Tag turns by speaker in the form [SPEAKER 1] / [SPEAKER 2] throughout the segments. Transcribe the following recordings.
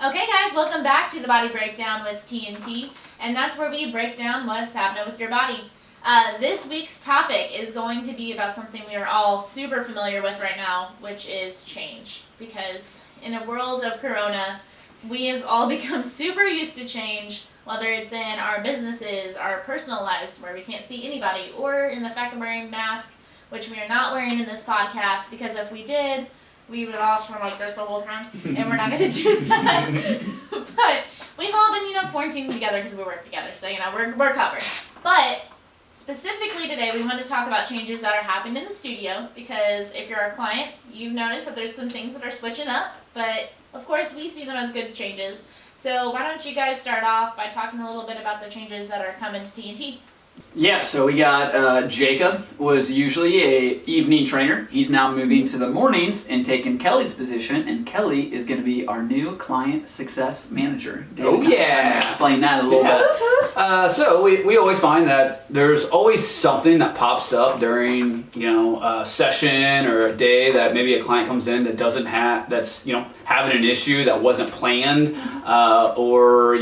[SPEAKER 1] Okay guys, welcome back to the Body Breakdown with TNT, and that's where we break down what's happening with your body. This week's topic is going to be about something we are all super familiar with right now, which is change. Because in a world of corona, we have all become super used to change, whether it's in our businesses, our personal lives where we can't see anybody, or in the fact of wearing masks, which we are not wearing in this podcast, because if we did, we would all swim like this the whole time, and we're not going to do that. But we've all been, quarantined together because we work together, so, we're covered. But specifically today, we want to talk about changes that are happening in the studio, because if you're our client, you've noticed that there's some things that are switching up, but of course we see them as good changes. So why don't you guys start off by talking a little bit about the changes that are coming to TNT?
[SPEAKER 2] Yeah, so we got Jacob was usually a evening trainer. He's now moving to the mornings and taking Kelly's position, and Kelly is going to be our new client success manager.
[SPEAKER 3] Oh yeah!
[SPEAKER 2] Explain that a little bit.
[SPEAKER 3] So we always find that there's always something that pops up during a session or a day that maybe a client comes in that doesn't have having an issue that wasn't planned, or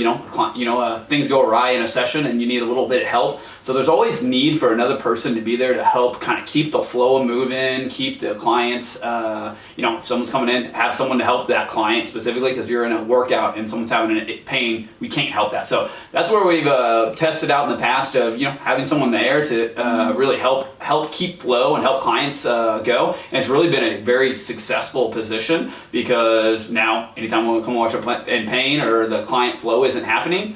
[SPEAKER 3] things go awry in a session and you need a little bit of help. So there's always need for another person to be there to help kind of keep the flow moving, keep the clients, if someone's coming in, have someone to help that client specifically, because you're in a workout and someone's having a pain, we can't help that. So that's where we've tested out in the past of, having someone there to really help keep flow and help clients go. And it's really been a very successful position, because now anytime we come watch in pain or the client flow isn't happening,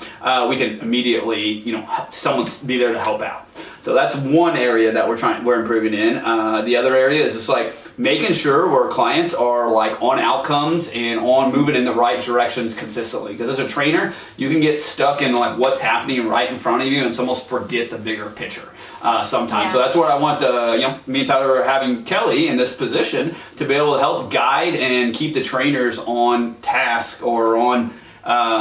[SPEAKER 3] we can immediately, someone be there to help out. So that's one area that we're improving in. The other area is just like making sure where clients are like on outcomes and on moving in the right directions consistently. Because as a trainer, you can get stuck in like what's happening right in front of you and almost forget the bigger picture sometimes. Yeah. So that's what I want me and Tyler are having Kelly in this position to be able to help guide and keep the trainers on task or on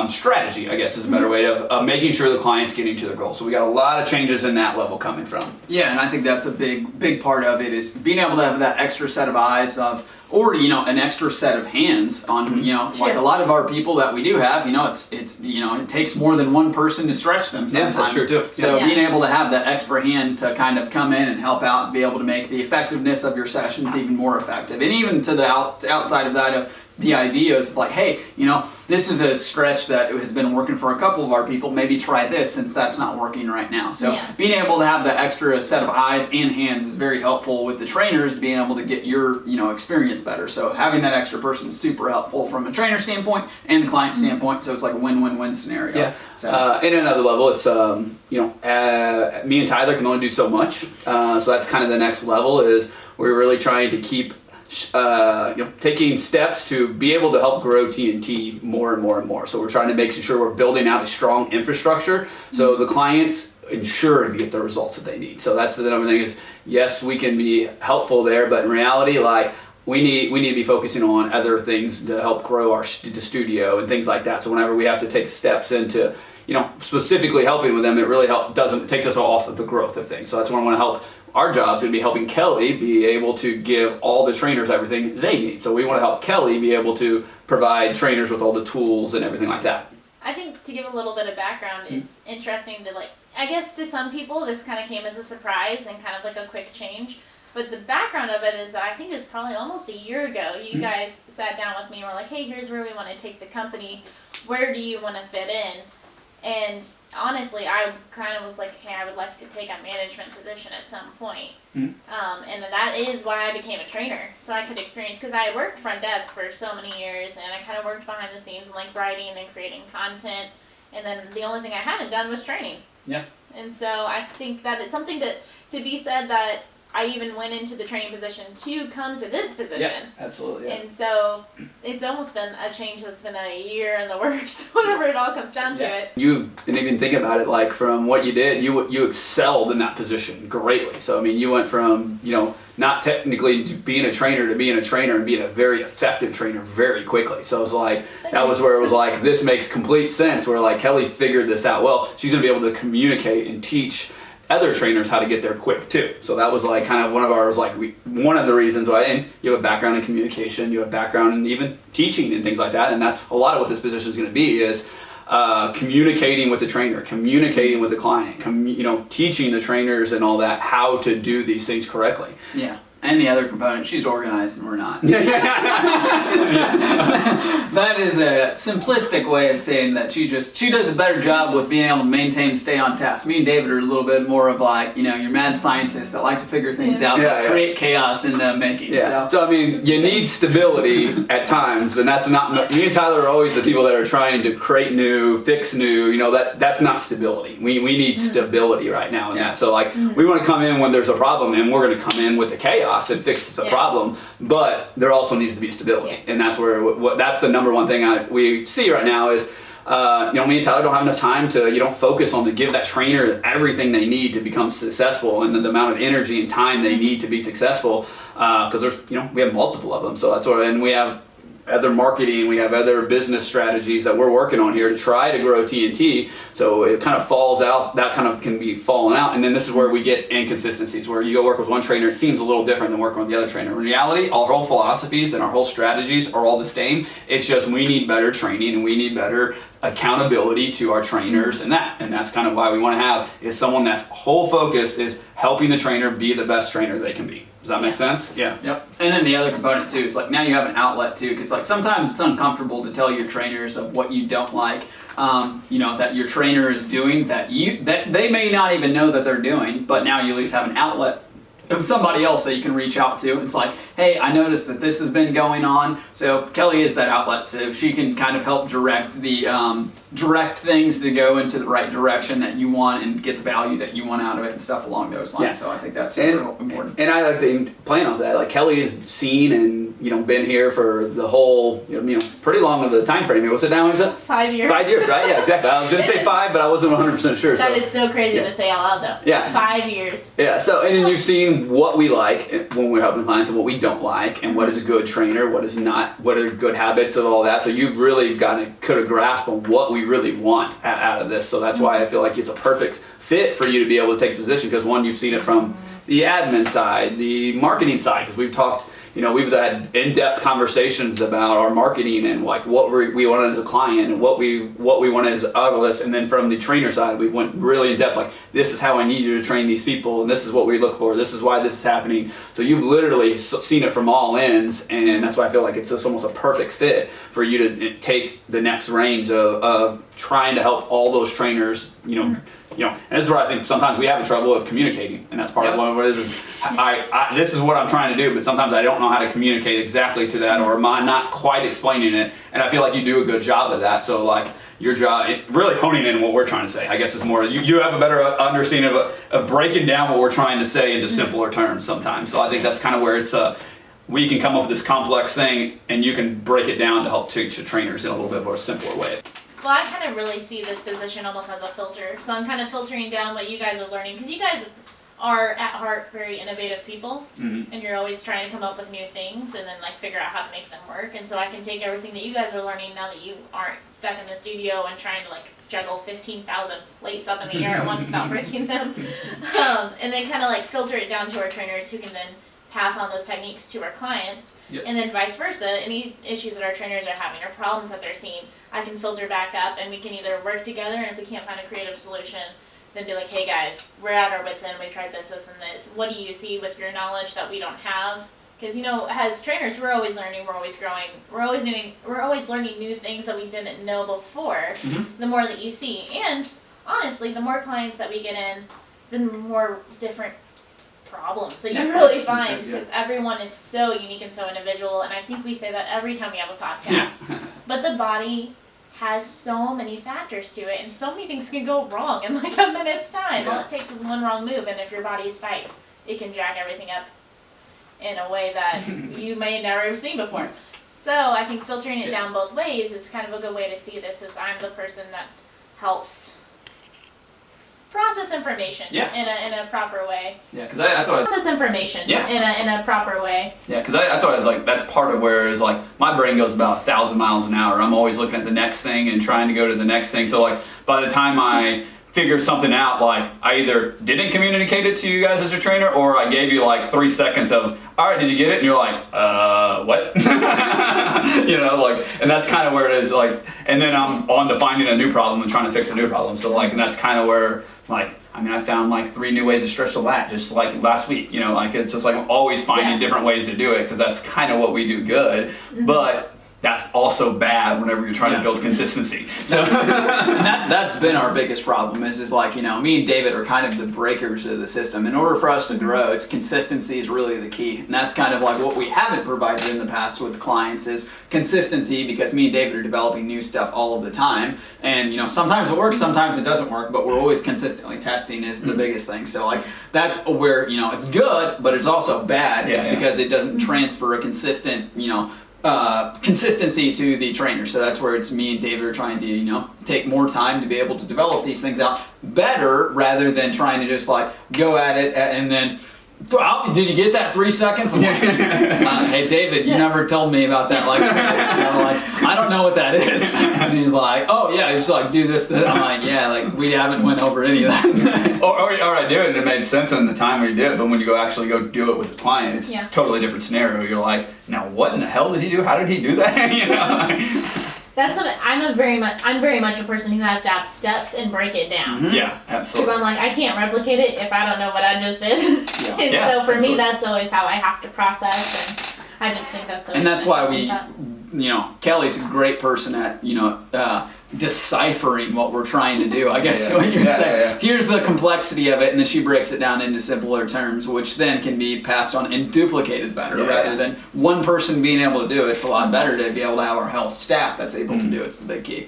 [SPEAKER 3] strategy, I guess is a better way of making sure the client's getting to their goal. So we got a lot of changes in that level coming from.
[SPEAKER 2] Yeah, and I think that's a big part of it, is being able to have that extra set of eyes or an extra set of hands on, like a lot of our people that we do have, it takes more than one person to stretch them sometimes.
[SPEAKER 3] Yeah, that's true too.
[SPEAKER 2] So being able to have that extra hand to kind of come in and help out and be able to make the effectiveness of your sessions even more effective. And even to the outside of that, of the ideas of like, hey, this is a stretch that has been working for a couple of our people, maybe try this since that's not working right now. So being able to have that extra set of eyes and hands is very helpful with the trainers being able to get your experience better. So having that extra person is super helpful from a trainer standpoint and the client standpoint, so it's like a win-win-win scenario.
[SPEAKER 3] Yeah.
[SPEAKER 2] So
[SPEAKER 3] in another level, it's me and Tyler can only do so much, so that's kind of the next level, is we're really trying to keep taking steps to be able to help grow TNT more and more and more. So we're trying to make sure we're building out a strong infrastructure so the clients ensure to get the results that they need. So that's the other thing is, yes, we can be helpful there, but in reality, like we need to be focusing on other things to help grow the studio and things like that. So whenever we have to take steps into specifically helping with them, it really it takes us off of the growth of things. So that's what I want to help. Our job's going to be helping Kelly be able to give all the trainers everything they need. So we want to help Kelly be able to provide trainers with all the tools and everything like that.
[SPEAKER 1] I think to give a little bit of background, it's interesting to I guess to some people this kind of came as a surprise and kind of like a quick change. But the background of it is that I think it was probably almost a year ago, you guys sat down with me and were like, hey, here's where we want to take the company. Where do you want to fit in? And honestly, I kind of was like, hey, I would like to take a management position at some point. And that is why I became a trainer, so I could experience, because I worked front desk for so many years, and I kind of worked behind the scenes, like writing and creating content, and then the only thing I hadn't done was training.
[SPEAKER 2] Yeah.
[SPEAKER 1] And so I think that it's something to be said that I even went into the training position to come to this position.
[SPEAKER 3] Yeah, absolutely. Yeah.
[SPEAKER 1] And so it's almost been a change that's been a year in the works, whenever it all comes down to it.
[SPEAKER 3] You didn't even think about it, like from what you did, you excelled in that position greatly. So I mean, you went from not technically being a trainer to being a trainer and being a very effective trainer very quickly. So it was like, that was where it was like, this makes complete sense, where like Kelly figured this out well. She's gonna be able to communicate and teach other trainers how to get there quick too. So that was like kind of one of ours, like one of the reasons why. And you have a background in communication, you have background in even teaching and things like that, and that's a lot of what this position is going to be is communicating with the trainer, communicating with the client, teaching the trainers and all that how to do these things correctly.
[SPEAKER 2] Yeah. And the other component, she's organized and we're not. That is a simplistic way of saying that she does a better job with being able to maintain and stay on task. Me and David are a little bit more of like, your mad scientists that like to figure things out and create chaos in the making.
[SPEAKER 3] Yeah. So I mean, you need stability at times, but that's not, me and Tyler are always the people that are trying to create new, fix new, that's not stability. We need stability right now in that. So like, we want to come in when there's a problem and we're going to come in with the chaos and fix the problem, but there also needs to be stability, and that's where that's the number one thing we see right now is me and Tyler don't have enough time to focus on to give that trainer everything they need to become successful and the amount of energy and time they need to be successful because there's we have multiple of them, so that's what, and we have other marketing, we have other business strategies that we're working on here to try to grow TNT. So it kind of falls out, that kind of can be falling out. And then this is where we get inconsistencies, where you go work with one trainer, it seems a little different than working with the other trainer. In reality, our whole philosophies and our whole strategies are all the same. It's just we need better training and we need better accountability to our trainers and that's kind of why we want to have is someone that's whole focus is helping the trainer be the best trainer they can be. Does that make sense? Yeah.
[SPEAKER 2] Yep. And then the other component too is like now you have an outlet too, because like sometimes it's uncomfortable to tell your trainers of what you don't like, that your trainer is doing that they may not even know that they're doing, but now you at least have an outlet of somebody else that you can reach out to. It's like, hey, I noticed that this has been going on. So Kelly is that outlet. So if she can kind of help direct things to go into the right direction that you want and get the value that you want out of it and stuff along those lines. Yeah. So I think that's super important.
[SPEAKER 3] And I like the plan on that. Like Kelly has seen and been here for the whole pretty long of the time frame. What's it now? Is it
[SPEAKER 1] 5 years?
[SPEAKER 3] 5 years, right? Yeah, exactly. I was gonna say 5, but I wasn't 100% sure.
[SPEAKER 1] That is so crazy to say out loud though.
[SPEAKER 3] Yeah.
[SPEAKER 1] 5 years.
[SPEAKER 3] Yeah. So and then you've seen what we like when we're helping clients and what we don't like and what is a good trainer, what is not, what are good habits of all that. So you've really could have grasped on what we really want out of this. So that's why I feel like it's a perfect fit for you to be able to take the position because one, you've seen it from the admin side, the marketing side, because we've talked, we've had in-depth conversations about our marketing and like what we wanted as a client and what we wanted as others. And then from the trainer side, we went really in depth, like this is how I need you to train these people and this is what we look for. This is why this is happening. So you've literally seen it from all ends, and that's why I feel like it's just almost a perfect fit for you to take the next range of trying to help all those trainers, and this is where I think sometimes we have a trouble of communicating, and that's part of what it is I this is what I'm trying to do, but sometimes I don't know how to communicate exactly to that, or am I not quite explaining it, and I feel like you do a good job of that. So like your job, really honing in what we're trying to say, I guess is more, you have a better understanding of breaking down what we're trying to say into simpler terms sometimes. So I think that's kind of where it's we can come up with this complex thing, and you can break it down to help teach the trainers in a little bit more simpler way.
[SPEAKER 1] Well, I kind of really see this position almost as a filter. So I'm kind of filtering down what you guys are learning because you guys are at heart very innovative people, and you're always trying to come up with new things and then like figure out how to make them work. And so I can take everything that you guys are learning now that you aren't stuck in the studio and trying to like juggle 15,000 plates up in the air at once without breaking them, and then kind of like filter it down to our trainers who can then pass on those techniques to our clients.
[SPEAKER 3] Yes.
[SPEAKER 1] And then vice versa, any issues that our trainers are having or problems that they're seeing, I can filter back up and we can either work together, and if we can't find a creative solution, then be like, hey guys, we're at our wits' end, we tried this, and this. What do you see with your knowledge that we don't have? Because as trainers, we're always learning, we're always growing, we're always learning new things that we didn't know before. The more that you see, and honestly, the more clients that we get in, the more different problems that you really find, because everyone is so unique and so individual, and I think we say that every time we have a podcast. But the body has so many factors to it, and so many things can go wrong in like a minute's time. All it takes is one wrong move, and if your body is tight, it can jack everything up in a way that you may never have seen before. So I think filtering it down both ways is kind of a good way to see this, as I'm the person that helps process information in a proper way.
[SPEAKER 3] Yeah, because that's what
[SPEAKER 1] process information in a proper way.
[SPEAKER 3] Yeah, because that's what I was like. That's part of where is like my brain goes about 1,000 miles an hour. I'm always looking at the next thing and trying to go to the next thing. So like by the time I figure something out, like I either didn't communicate it to you guys as your trainer, or I gave you like 3 seconds of, all right, did you get it? And you're like, what? You know, like, and that's kind of where it is, like, and then I'm on to finding a new problem and trying to fix a new problem. So like, and that's kind of where, like, I mean, I found like 3 new ways to stretch the lat just like last week, you know, like it's just like I'm always finding different ways to do it, because that's kind of what we do good. But that's also bad whenever you're trying to build consistency. So
[SPEAKER 2] and that's been our biggest problem is like, you know, me and David are kind of the breakers of the system. In order for us to grow, it's consistency is really the key. And that's kind of like what we haven't provided in the past with clients is consistency, because me and David are developing new stuff all of the time. And, you know, sometimes it works, sometimes it doesn't work, but we're always consistently testing is the biggest thing. So like that's where, you know, it's good, but it's also bad because it doesn't transfer a consistent, you know, consistency to the trainer. So that's where it's me and David are trying to, you know, take more time to be able to develop these things out better, rather than trying to just like go at it and then, oh, did you get that 3 seconds? I'm like, hey David, you never told me about that. Like, you know, like I don't know what that is. And he's like, oh yeah, just like do this. I'm like, yeah, like we haven't went over any of that.
[SPEAKER 3] or I do it and it made sense in the time we did, but when you go do it with the client, it's a totally different scenario. You're like, now what in the hell did he do? How did he do that? You know?
[SPEAKER 1] That's what I'm very much a person who has to have steps and break it down.
[SPEAKER 3] Yeah, absolutely.
[SPEAKER 1] Because I'm like, I can't replicate it if I don't know what I just did. And so for me, that's always how I have to process, and I just think that's.
[SPEAKER 2] And that's why you know, Kelly's a great person at, you know, deciphering what we're trying to do, I guess what you'd say. Here's the complexity of it, and then she breaks it down into simpler terms, which then can be passed on and duplicated better, rather than one person being able to do it. It's a lot better to be able to have our health staff that's able to do it. It's the big key.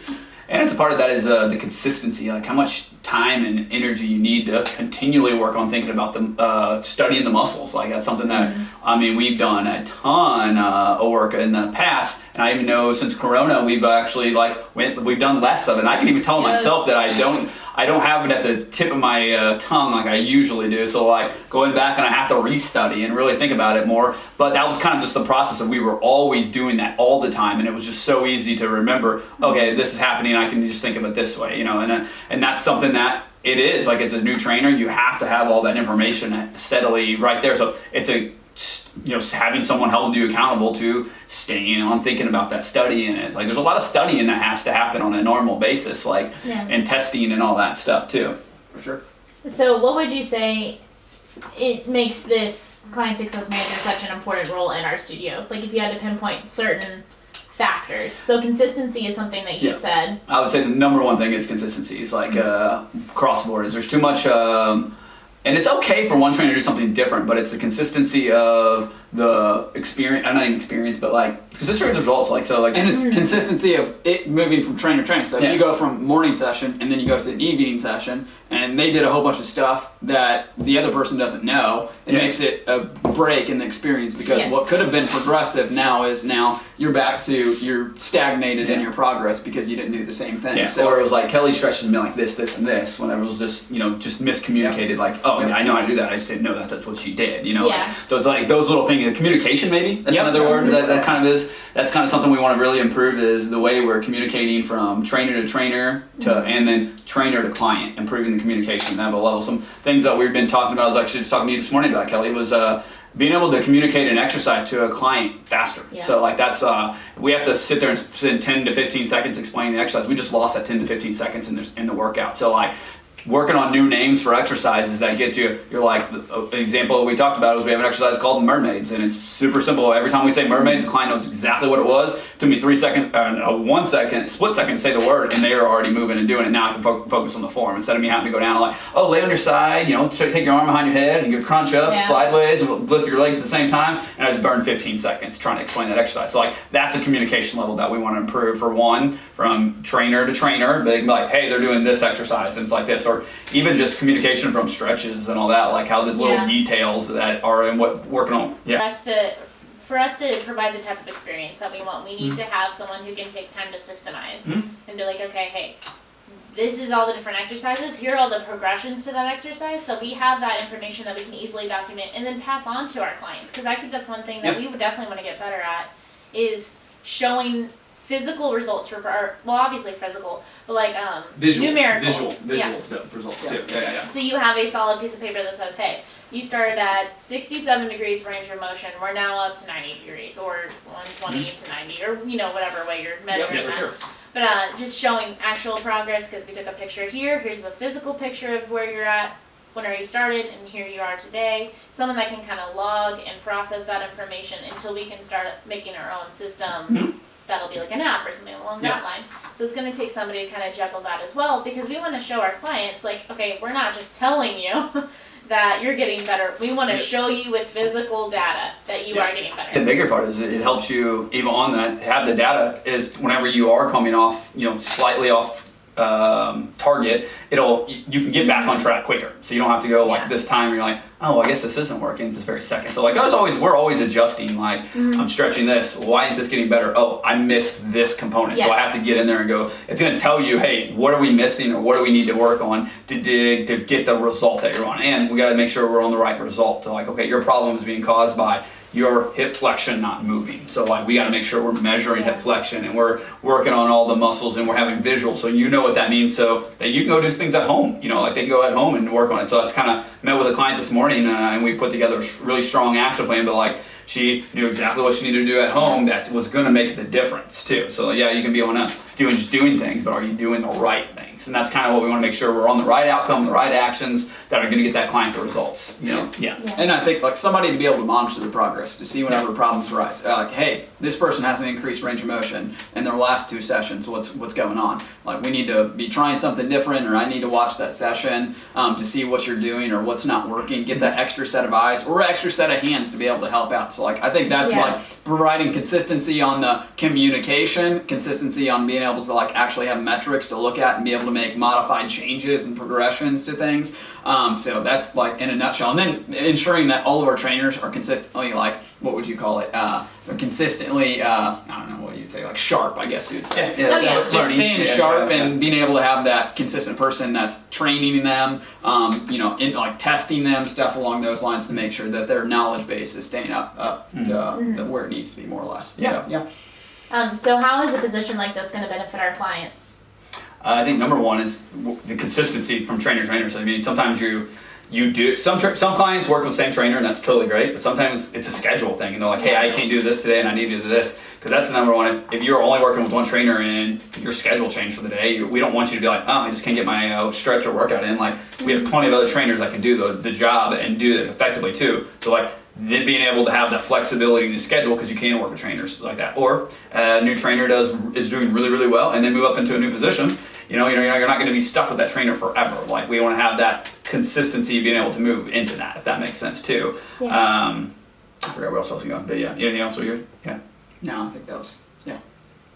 [SPEAKER 3] And it's a part of that is the consistency, like how much time and energy you need to continually work on thinking about the studying the muscles. Like that's something that I mean we've done a ton of work in the past, and I even know since Corona we've actually we've done less of it. And I can even tell myself that I don't have it at the tip of my tongue like I usually do. So like going back and I have to restudy and really think about it more. But that was kind of just the process of we were always doing that all the time, and it was just so easy to remember. Okay, this is happening. I can just think of it this way, you know. And that's something that it is like as a new trainer, you have to have all that information steadily right there. So it's having someone holding you accountable to staying on thinking about that studying. It's like there's a lot of studying that has to happen on a normal basis, like and testing and all that stuff too.
[SPEAKER 2] For sure.
[SPEAKER 1] So what would you say it makes this client success manager such an important role in our studio? Like if you had to pinpoint certain factors. So consistency is something that you've said.
[SPEAKER 3] I would say the number one thing is consistency. It's like across the board. There's too much and it's okay for one trainer to do something different, but it's the consistency of the experience, not even experience, but like consistency of the results, like so like.
[SPEAKER 2] And it's consistency of it moving from trainer to trainer. So if you go from morning session and then you go to an evening session, and they did a whole bunch of stuff that the other person doesn't know, it makes it a break in the experience, because what could have been progressive now you're back to you're stagnated in your progress because you didn't do the same thing.
[SPEAKER 3] Yeah.
[SPEAKER 2] So
[SPEAKER 3] or it was like Kelly stretches me like this, and this, whenever it was just just miscommunicated. Like I know how to do that, I just didn't know that's what she did. You know.
[SPEAKER 1] Yeah.
[SPEAKER 3] So it's like those little things. Communication, maybe that's another word that kind of is. That's kind of something we want to really improve, is the way we're communicating from trainer to trainer to and then trainer to client, improving the communication at a level. Some things that we've been talking about, I was actually just talking to you this morning about, Kelly, was being able to communicate an exercise to a client faster. Yeah. So like that's we have to sit there and spend 10 to 15 seconds explaining the exercise. We just lost that 10 to 15 seconds in the workout. So like working on new names for exercises that get you, you're like, an example we talked about was we have an exercise called mermaids, and it's super simple. Every time we say mermaids, the client knows exactly what it was. It took me 3 seconds, 1 second, split second to say the word, and they are already moving and doing it. Now I can focus on the form instead of me having to go down and like, oh, lay on your side, take your arm behind your head and you crunch up sideways and lift your legs at the same time, and I just burned 15 seconds trying to explain that exercise. So like that's a communication level that we want to improve for one, from trainer to trainer. They can be like, hey, they're doing this exercise and it's like this, or even just communication from stretches and all that, like how the little details that are in what working on.
[SPEAKER 1] For us to provide the type of experience that we want, we need to have someone who can take time to systemize and be like, okay, hey, this is all the different exercises, here are all the progressions to that exercise, so we have that information that we can easily document and then pass on to our clients. Because I think that's one thing that we would definitely want to get better at, is showing physical results for well, obviously physical, but like numerical.
[SPEAKER 3] Visual results too. Yeah.
[SPEAKER 1] So you have a solid piece of paper that says, hey, you started at 67 degrees range of motion. We're now up to 90 degrees, or 120 to 90, or whatever way you're measuring that.
[SPEAKER 3] Sure.
[SPEAKER 1] But just showing actual progress, because we took a picture here. Here's the physical picture of where you're at, whenever you started, and here you are today. Someone that can kind of log and process that information until we can start making our own system. That'll be like an app or something along that line. So it's going to take somebody to kind of juggle that as well, because we want to show our clients, like, okay, we're not just telling you that you're getting better. We want to show you with physical data that you are getting better.
[SPEAKER 3] The bigger part is it helps you, even on that, have the data is whenever you are coming off, slightly off target, you can get back on track quicker. So you don't have to go like this time you're like, oh, I guess this isn't working this very second. So like we're always adjusting, like I'm stretching this, why isn't this getting better? Oh, I missed this component. So I have to get in there and go, it's gonna tell you, hey, what are we missing or what do we need to work on to get the result that you're on? And we gotta make sure we're on the right result. So like, okay, your problem is being caused by your hip flexion not moving. So like we got to make sure we're measuring hip flexion and we're working on all the muscles and we're having visual, so you know what that means, so that you can go do things at home. Like they can go at home and work on it. So that's kind of met with a client this morning and we put together a really strong action plan, but like she knew exactly what she needed to do at home that was going to make the difference too. So yeah, you can be on doing things, but are you doing the right things? And that's kind of what we want to make sure we're on the right outcome, the right actions that are going to get that client the results.
[SPEAKER 2] And I think like somebody to be able to monitor the progress, to see whenever problems arise. Like, hey, this person has an increased range of motion in their last 2 sessions. What's going on? Like we need to be trying something different, or I need to watch that session to see what you're doing or what's not working. Get that extra set of eyes or extra set of hands to be able to help out. So like I think that's like providing consistency on the communication, consistency on being able to like actually have metrics to look at and be able to make modified changes and progressions to things. So that's like in a nutshell. And then ensuring that all of our trainers are consistently like, what would you call it? They're consistently, I don't know what you'd say, like sharp, I guess you'd say. So staying sharp and being able to have that consistent person that's training them, in like testing them, stuff along those lines to make sure that their knowledge base is staying up to where it needs to be, more or less.
[SPEAKER 1] So how is a position like this going to benefit our clients?
[SPEAKER 3] I think number one is the consistency from trainer to trainers. I mean, sometimes you do, some clients work with the same trainer and that's totally great, but sometimes it's a schedule thing and they're like, hey, I can't do this today and I need to do this. Because that's the number one. If you're only working with one trainer and your schedule changed for the day, we don't want you to be like, oh, I just can't get my stretch or workout in. Like we have plenty of other trainers that can do the job and do it effectively too. So like then being able to have that flexibility in the schedule, because you can work with trainers like that. Or a new trainer is doing really, really well and then move up into a new position. You're not going to be stuck with that trainer forever. Like we want to have that consistency of being able to move into that, if that makes sense too. I forgot where else I was going, but anything else here?
[SPEAKER 2] No, I think that was,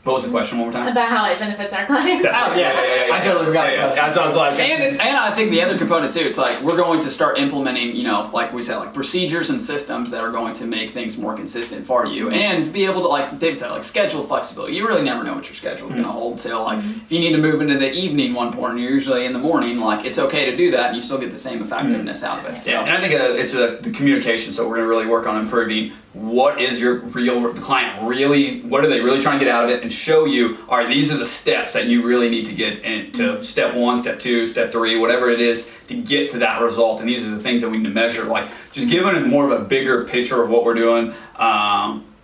[SPEAKER 3] What was the question one more time?
[SPEAKER 1] About how it benefits our clients.
[SPEAKER 2] I totally forgot the question.
[SPEAKER 3] So I was like,
[SPEAKER 2] and I think the other component too, it's like we're going to start implementing, like we said, like procedures and systems that are going to make things more consistent for you and be able to, like David said, like schedule flexibility. You really never know what your schedule is going to hold. So like if you need to move into the evening one point, you're usually in the morning, like it's okay to do that and you still get the same effectiveness out of it. So.
[SPEAKER 3] And I think it's the communication. So we're going to really work on improving what is the client really, what are they really trying to get out of it, and show you, all right, these are the steps that you really need to get into step 1, step 2, step 3, whatever it is to get to that result. And these are the things that we need to measure. Like just giving them more of a bigger picture of what we're doing,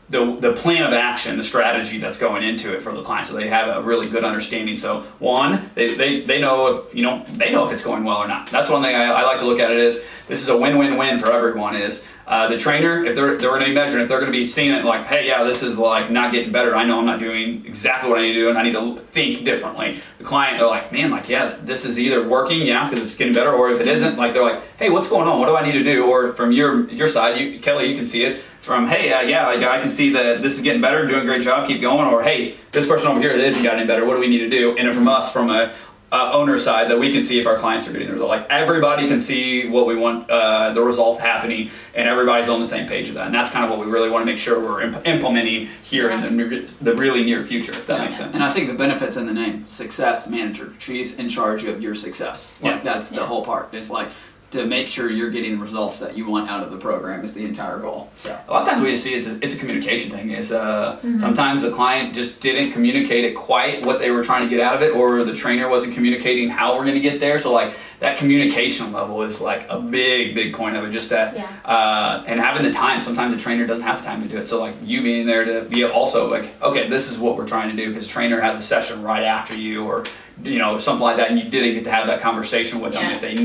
[SPEAKER 3] the plan of action, the strategy that's going into it for the client, so they have a really good understanding. So one, they know if it's going well or not. That's one thing I like to look at it is this is a win-win-win for everyone. Is the trainer, if they're going to be measuring, if they're going to be seeing it like, hey, this is like not getting better. I know I'm not doing exactly what I need to do, and I need to think differently. The client, they're like, man, like this is either working, because it's getting better, or if it isn't, like they're like, hey, what's going on? What do I need to do? Or from your side, Kelly, you can see it. From, hey, I can see that this is getting better, doing a great job, keep going. Or, hey, this person over here isn't getting any better, what do we need to do? And then from us, from a owner side, that we can see if our clients are getting the result. Like everybody can see what we want, the result happening, and everybody's on the same page of that. And that's kind of what we really want to make sure we're implementing here in the really near future, if that makes sense.
[SPEAKER 2] And I think the benefits in the name, success manager. She's in charge of your success. Like that's the whole part. It's like, to make sure you're getting the results that you want out of the program is the entire goal. So
[SPEAKER 3] a lot of times we just see it's a communication thing. Is sometimes the client just didn't communicate it quite what they were trying to get out of it, or the trainer wasn't communicating how we're going to get there. So like that communication level is like a big point of it. Just that, and having the time. Sometimes the trainer doesn't have the time to do it. So like you being there to be also like, okay, this is what we're trying to do, because the trainer has a session right after you, or something like that, and you didn't get to have that conversation with them if they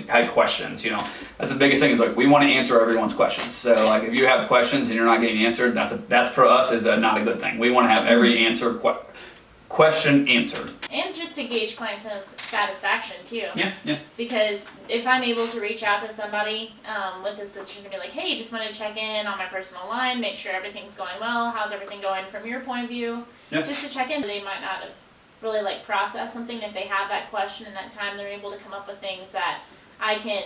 [SPEAKER 3] had questions. That's the biggest thing, is like we want to answer everyone's questions. So like if you have questions and you're not getting answered, that's for us is not a good thing. We want to have every question answered.
[SPEAKER 1] And just to gauge client satisfaction too.
[SPEAKER 3] Yeah.
[SPEAKER 1] Because if I'm able to reach out to somebody with this position to be like, hey, just wanted to check in on my personal line, make sure everything's going well, how's everything going from your point of view, just to check in. They might not have really like process something. If they have that question in that time, they're able to come up with things that I can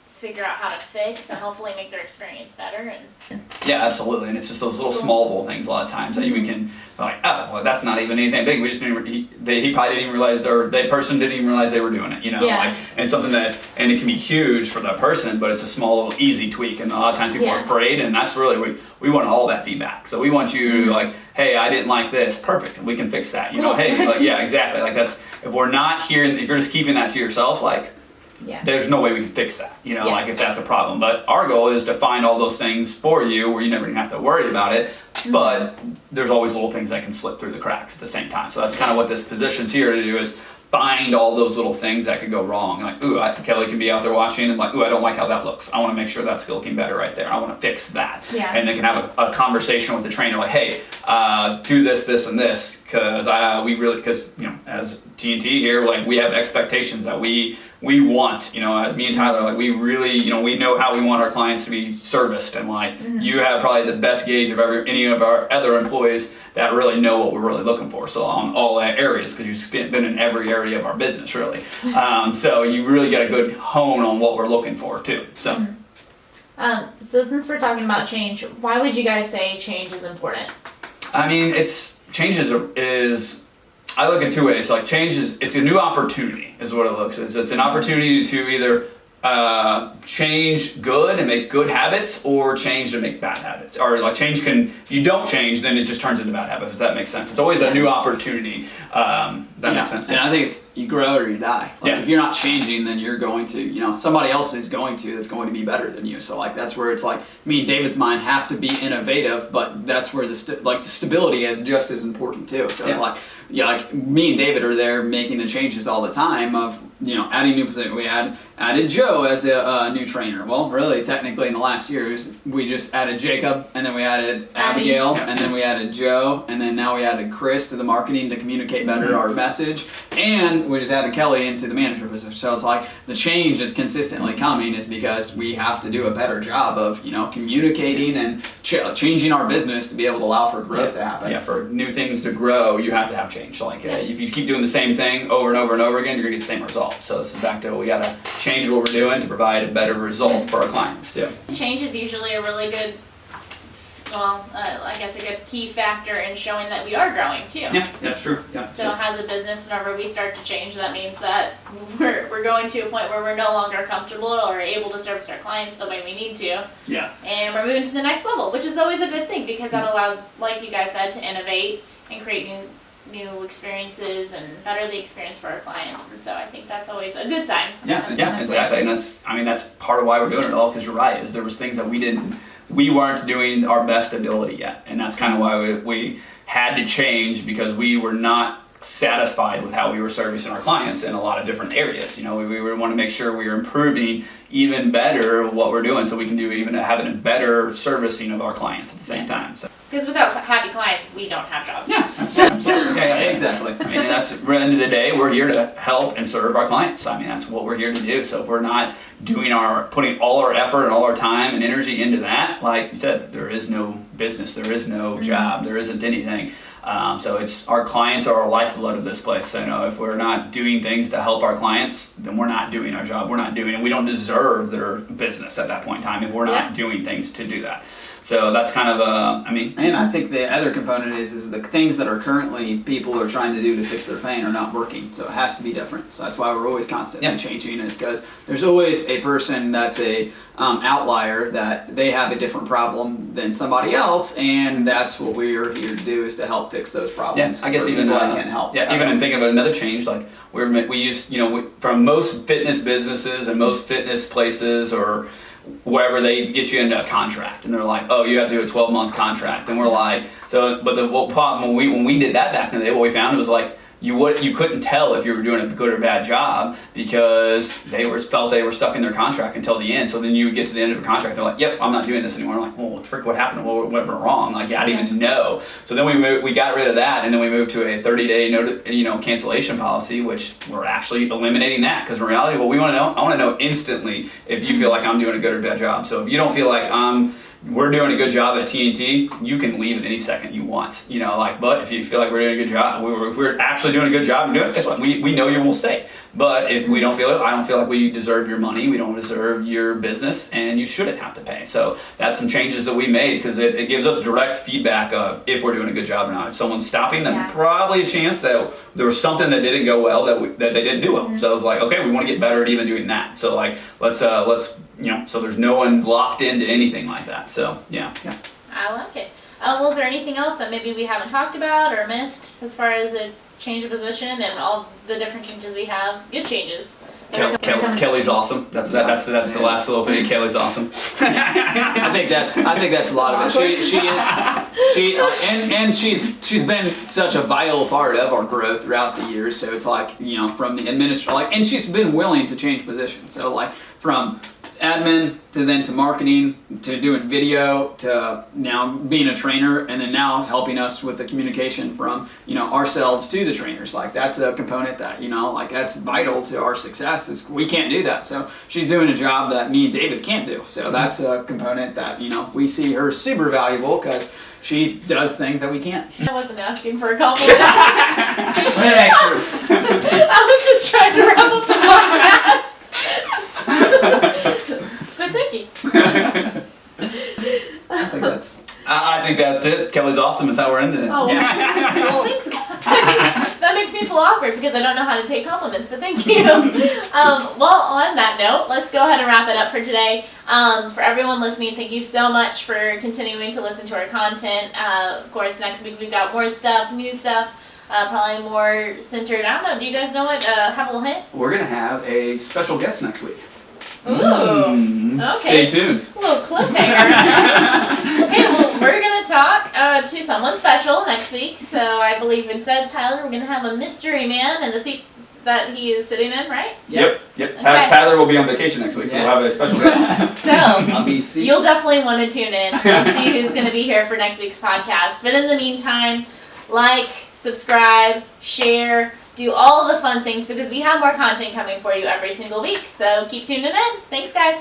[SPEAKER 1] figure out how to fix and hopefully make their experience better. And
[SPEAKER 3] yeah, absolutely. And it's just those little things a lot of times that you can like, oh, well, that's not even anything big. We just didn't. He probably didn't even realize, or that person didn't even realize they were doing it. And something and it can be huge for that person, but it's a small little easy tweak. And a lot of times people are afraid, and that's really we want all that feedback. So we want you to like, hey, I didn't like this. Perfect, we can fix that. Hey, like, yeah, exactly. Like that's, if we're not hearing, if you're just keeping that to yourself, like. There's no way we can fix that, like if that's a problem. But our goal is to find all those things for you where you never even have to worry about it. But there's always little things that can slip through the cracks at the same time. So that's kind of what this position's here to do, is find all those little things that could go wrong. Like, Kelly can be out there watching and like, I don't like how that looks. I want to make sure that's looking better right there. I want to fix that. And they can have a conversation with the trainer, like, hey, do this, and this, because as T&T here, like we have expectations that we want, as me and Tyler, like we really, we know how we want our clients to be serviced, and like you have probably the best gauge of any of our other employees that really know what we're really looking for. So on all areas, because you've been in every area of our business, really. So you really get a good hone on what we're looking for too. So.
[SPEAKER 1] So since we're talking about change, why would you guys say change is important?
[SPEAKER 3] I mean, change is I look at two ways. Like change it's a new opportunity is what it looks as. It's an opportunity to either change good and make good habits, or change to make bad habits. Or like change if you don't change, then it just turns into bad habits, if that makes sense. It's always a new opportunity. That makes sense.
[SPEAKER 2] And I think it's you grow or you die. Like if you're not changing, then you're going to, somebody else is going to that's going to be better than you. So like that's where it's like me and David's mind have to be innovative, but that's where the stability is just as important too. So it's like like me and David are there making the changes all the time of adding new positions. We added Joe as a new trainer. Well, really, technically, in the last year, we just added Jacob, and then we added Abigail, and then we added Joe, and then now we added Chris to the marketing to communicate better our message, and we just added Kelly into the manager position. So it's like the change is consistently coming, is because we have to do a better job of communicating and changing our business to be able to allow for growth to happen.
[SPEAKER 3] Yeah, for new things to grow, you have to have change. Like if you keep doing the same thing over and over and over again, you're gonna get the same result. So this is back to we gotta change what we're doing to provide a better result for our clients too.
[SPEAKER 1] Change is usually a really good, I guess a good key factor in showing that we are growing too.
[SPEAKER 3] Yeah, that's true. Yeah.
[SPEAKER 1] So as a business, whenever we start to change, that means that we're going to a point where we're no longer comfortable or able to service our clients the way we need to.
[SPEAKER 3] Yeah.
[SPEAKER 1] And we're moving to the next level, which is always a good thing, because that allows, like you guys said, to innovate and create new experiences and better the experience for our clients. And so I think that's always a good sign.
[SPEAKER 3] Yeah, exactly. And that's part of why we're doing it all, because you're right, is there was things that we weren't doing our best ability yet. And that's kind of why we had to change, because we were not satisfied with how we were servicing our clients in a lot of different areas. We want to make sure we are improving even better what we're doing, so we can do even having a better servicing of our clients at the same time. So.
[SPEAKER 1] Because without happy clients, we don't have jobs.
[SPEAKER 3] Yeah, absolutely. Exactly. I mean, that's at the end of the day, we're here to help and serve our clients. I mean, that's what we're here to do. So if we're not putting all our effort and all our time and energy into that, like you said, there is no business, there is no job, there isn't anything. So our clients are our lifeblood of this place. So if we're not doing things to help our clients, then we're not doing our job. We're not doing it. We don't deserve their business at that point in time if we're not doing things to do that. So that's kind of
[SPEAKER 2] And I think the other component is the things that are currently people are trying to do to fix their pain are not working. So it has to be different. So that's why we're always constantly changing, is because there's always a person that's a outlier, that they have a different problem than somebody else, and that's what we are here to do, is to help fix those problems.
[SPEAKER 3] I guess
[SPEAKER 2] for
[SPEAKER 3] even
[SPEAKER 2] people that can help.
[SPEAKER 3] even in thinking of another change, like we use, from most fitness businesses and most fitness places or wherever, they get you into a contract, and they're like, oh, you have to do a 12-month contract, and we're like, so, but the problem when we did that back in the day, what we found was like, you couldn't tell if you were doing a good or bad job, because felt they were stuck in their contract until the end. So then you would get to the end of a contract, they're like, yep, I'm not doing this anymore. I'm like, well, what happened? What went wrong? Like, I didn't even know. So then we got rid of that, and then we moved to a 30-day cancellation policy, which we're actually eliminating that, because in reality, what we want to know, I want to know instantly if you feel like I'm doing a good or bad job. So if you don't feel like we're doing a good job at TNT, you can leave at any second you want, but if you feel like we're doing a good job, if we're actually doing a good job and doing it, guess what? We know you will stay. But if we don't feel it, I don't feel like we deserve your money, we don't deserve your business, and you shouldn't have to pay. So that's some changes that we made, because it gives us direct feedback of if we're doing a good job or not. If someone's stopping, then probably a chance that there was something that didn't go well, that they didn't do well. So I was like, okay, we want to get better at even doing that. So like, let's so there's no one locked into anything like that. So yeah.
[SPEAKER 1] I like it. Was there anything else that maybe we haven't talked about or missed as far as a change of position and all the different changes we have? Good changes.
[SPEAKER 3] Kelly's awesome. That's the last little thing. Kelly's awesome.
[SPEAKER 2] I think that's a lot of it. She's been such a vital part of our growth throughout the years. So it's like, from the and she's been willing to change positions. So like from admin to marketing to doing video to now being a trainer, and then now helping us with the communication from ourselves to the trainers. Like, that's a component that that's vital to our success. Is we can't do that, so she's doing a job that me and David can't do. So that's a component that we see her super valuable, because she does things that we can't.
[SPEAKER 1] I wasn't asking for a compliment.
[SPEAKER 2] Hey, true.
[SPEAKER 1] I was just trying to wrap up the podcast. But thank you.
[SPEAKER 2] I
[SPEAKER 3] think that's it. Kelly's awesome. Is how we're ending it.
[SPEAKER 1] Oh, well, thanks, guys. That makes me feel awkward because I don't know how to take compliments, but thank you. Well, on that note, let's go ahead and wrap it up for today. For everyone listening, thank you so much for continuing to listen to our content. Of course, next week we've got more stuff, new stuff. Probably more centered. I don't know. Do you guys know what? Have a little hint?
[SPEAKER 3] We're gonna have a special guest next week.
[SPEAKER 1] Ooh. Okay.
[SPEAKER 3] Stay tuned.
[SPEAKER 1] A little cliffhanger. Okay. Well, we're gonna talk to someone special next week. So I believe instead Tyler, we're gonna have a mystery man in the seat that he is sitting in, right?
[SPEAKER 3] Yep.
[SPEAKER 1] Okay.
[SPEAKER 3] Tyler will be on vacation next week, so we'll have a special guest.
[SPEAKER 1] So you'll definitely want to tune in and see who's gonna be here for next week's podcast. But in the meantime, like, subscribe, share, do all the fun things, because we have more content coming for you every single week. So keep tuning in. Thanks, guys.